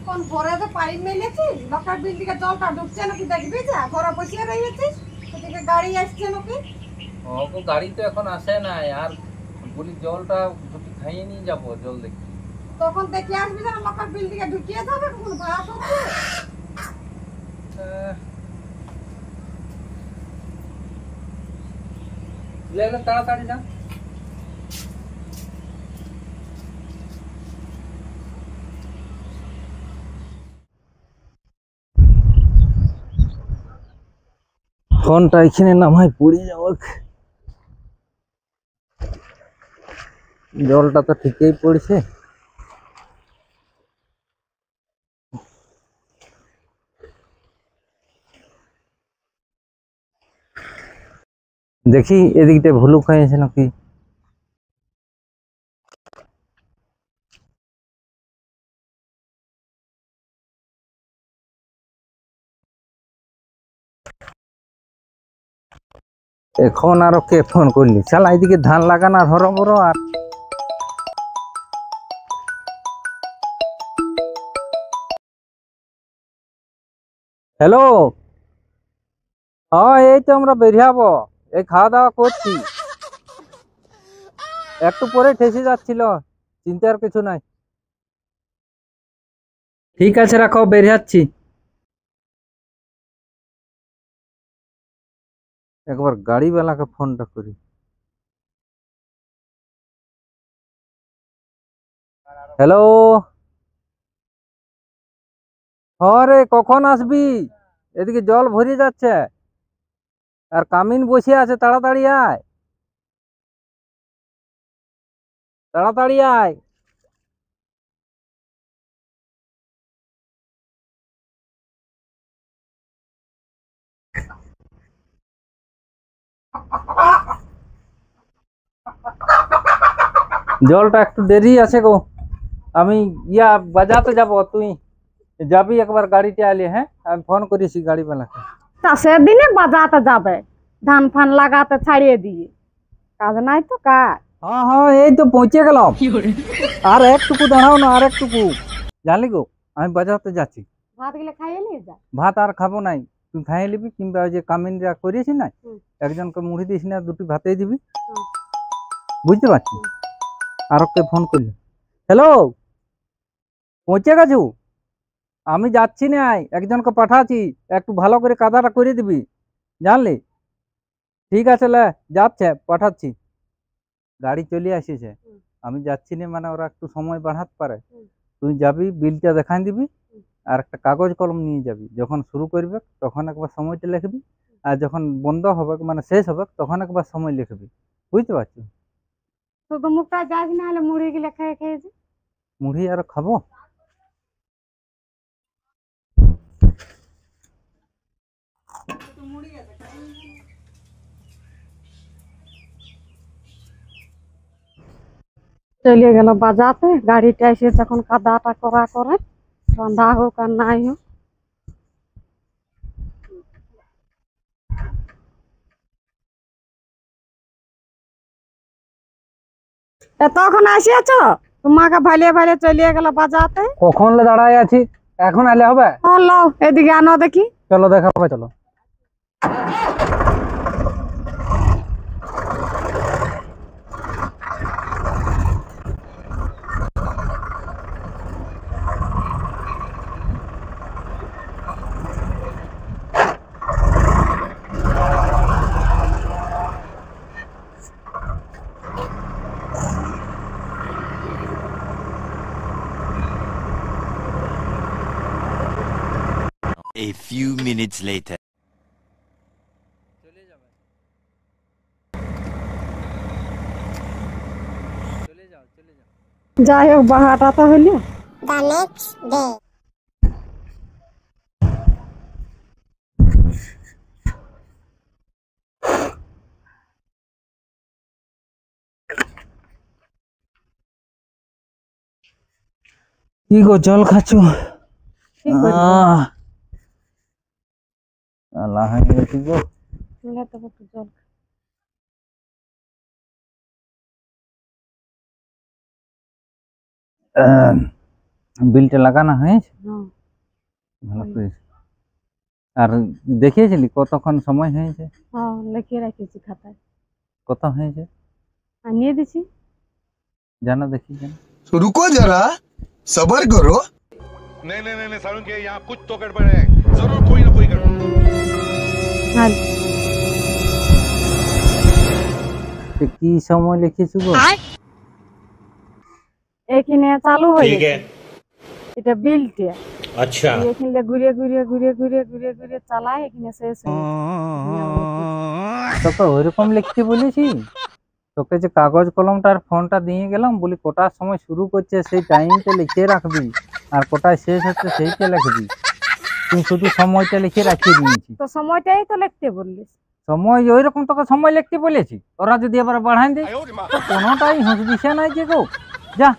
কোন ঘরে তো পাইপ মেলেছিস লোকের বিল থেকে জলটা ঢুকছে নাকি দেখবি যা ঘরে বসিয়ে রয়েছিস সেদিকে গাড়ি আসছে নাকি ও গাড়ি তো এখন আসে না আর বলি জলটা দুটি খাইয়ে নিয়ে যাবো জল দেখি তখন দেখে আসবি না লোকের বিল থেকে ঢুকিয়ে যাবে কোন ভাড়া করছে লেলে তাড়াতাড়ি যা ফোনটা এখানে নামাই পড়ে যাওয়াক জলটা তো ঠিকই পড়ছে দেখি এদিকটা ভুলুক হয়েছে নাকি এখন আরো কে ফোন করলি শালা এদিকে ধান লাগানোর হরবর আর হ্যালো হ্যাঁ এই তো আমরা বেরিয়াবো এই খাওয়া দাওয়া করছি একটু পরে ঠেসে যাচ্ছিল চিন্তার কিছু নাই ঠিক আছে রাখো বেরিয়াচ্ছি একবার গাড়িওয়ালাকে ফোনটা করি হ্যালো রে কখন আসবি এদিকে জল ভরে যাচ্ছে আর কামিন বসে আছে তাড়াতাড়ি আয় তাড়াতাড়ি আয় জলটা একটু দেরি আছে গো আমি বাজাতে যাব তুই যাবি একবার গাড়িতে আলে হ্যাঁ আমি ফোন করেছি গাড়িওয়ালাকে চাষের দিনে বাজাতে যাবে ধান ফান লাগাতে ছাড়িয়ে দিয়ে কাজ নাই তো কাজ হ্যাঁ হ্যাঁ এই তো পৌঁছে গেলাম আর একটুকু দাঁড়াও না আর একটুকু জানলি গো আমি বাজাতে যাচ্ছি ভাত গুলো খাইয়ে নিয়ে যা ভাত আর খাবো নাই তুই খাইয়ে নিবি কিংবা ওই যে কামিনরা করিয়েছি না একজনকে মুড়ি দিস না দুটি ভাতেই দিবি বুঝতে পারছি আর ওকে ফোন করলি হ্যালো পৌঁছে গেছু আমি যাচ্ছি না একজনকে পাঠাচ্ছি একটু ভালো করে কাদাটা করে দিবি জানলি ঠিক আছে লে যাচ্ছে পাঠাচ্ছি গাড়ি চলে আসিছে আমি যাচ্ছি না মানে ওরা একটু সময় বাড়াতে পারে তুই যাবি বিলটা দেখাই দিবি আর একটা কাগজ কলম নিয়ে যাবি যখন শুরু করবে তখন একবার সময়টা লিখবি আর যখন বন্ধ হবে মানে শেষ হবে তখন একবার সময় লিখবি বুঝতে পারছি শুধু মুখটা যাস না হলে মুড়ি গুলো খেয়ে খেয়েছি মুড়ি আর খাবো চলে গেল বাজাতে গাড়িটা এসে যখন কাদাটা করা করে রান্না হোক আর নাই হোক তখন আসিয়াছ তোমাকে ভালিয়ে ভালিয়ে চলিয়ে গেল বাজাতে কখন দাঁড়ায় আছি এখন আলে হবে হলো এদিকে আনো দেখি চলো দেখাবে চলো A few minutes later. যাই হোক বাহাটা তো হইল The next day. কি গো জল খাচ্ছো আল্লাহ হানি গো জল বিলটা লাগানো হয়েছে হ্যাঁ ভালো করেছে। আর দেখিয়েছিলি কতক্ষণ সময় হয়েছে, হ্যাঁ লিখে রাখেছি খাতায়, কত হয়েছে আর নিয়ে দিছি। জানো দেখি জানো। तो रुको जरा सबर करो। नहीं नहीं नहीं सारुण के यहाँ कुछ तो गड़बड़ है, जरूर कोई ना कोई गड़बड़। হ্যাঁ তো কি সময় লিখেছি গো? এখানে চালু হয়ে ठीक গেছে, है। এটা বিলটা अच्छा। এখানে ঘুরে ঘুরে ঘুরে ঘুরে ঘুরে ঘুরে চালায়, এখানে শেষ হয়ে গেছে। তোকে ওইরকম লিখতে বলেছি? তোকে যে কাগজ কলমটা আর ফোনটা দিয়ে গেলাম, বলি কটার সময় শুরু করছে সেই টাইমটা লিখে রাখবি, আর কোটায় শেষ হচ্ছে সেইটা লিখবি। তুই শুধু সময়টা লিখে রাখিয়ে দিয়েছি। তো সময়টাই তো লিখতে বললিস। সময় ওইরকম তোকে সময় লিখতে বলেছি, ওরা যদি আবার বাড়াই দেয় তো কোনোটাই হুঁশ দিছে নাই যে গো। যা